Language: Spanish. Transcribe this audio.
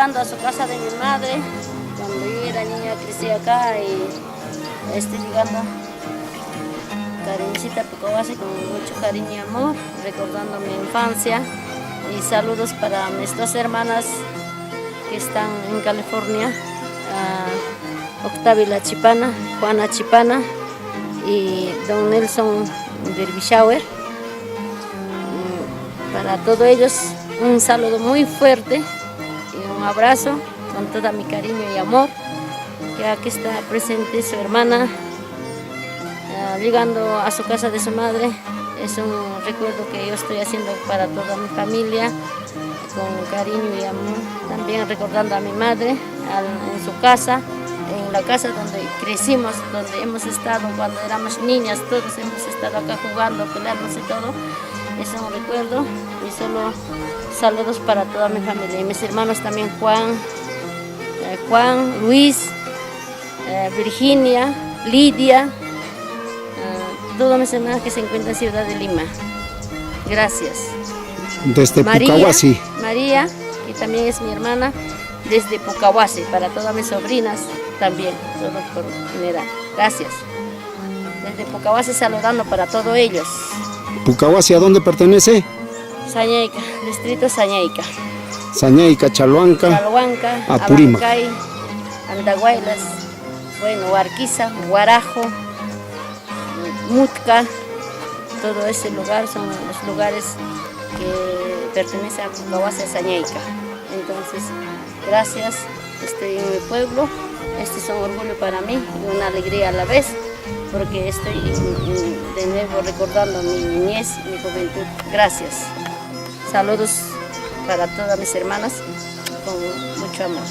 llegando a su casa de mi madre. Cuando yo era niña crecí acá y estoy llegando Cariñcita Pucawasi con mucho cariño y amor, recordando mi infancia. Y saludos para mis dos hermanas que están en California, Octavia Chipana, Juana Chipana y don Nelson Derbyshire. Para todos ellos un saludo muy fuerte y un abrazo con todo mi cariño y amor. Que aquí está presente su hermana, llegando a su casa de su madre. Es un recuerdo que yo estoy haciendo para toda mi familia, con cariño y amor. También recordando a mi madre en su casa, en la casa donde crecimos, donde hemos estado cuando éramos niñas. Todos hemos estado acá jugando, pelearnos y todo. Es un recuerdo y solo saludos para toda mi familia. Y mis hermanos también, Juan, Luis, Virginia, Lidia, todos mis hermanos que se encuentran en Ciudad de Lima. Gracias. Desde Pucawasi. María, que también es mi hermana, desde Pucawasi, para todas mis sobrinas también, todo por general. Gracias. Desde Pucawasi saludando para todos ellos. ¿Pucawasi a dónde pertenece? Sañayca, distrito Sañayca. Sañayca, Chalhuanca, Apurímac, Abancay, Andahuaylas, bueno, Huarquiza, Huarajo, Mutca, todo ese lugar son los lugares que pertenecen a Pucawasi, Sañayca. Entonces, gracias, estoy en mi pueblo, este es un orgullo para mí y una alegría a la vez, porque estoy de nuevo recordando mi niñez, mi juventud. Gracias. Saludos para todas mis hermanas con mucho amor.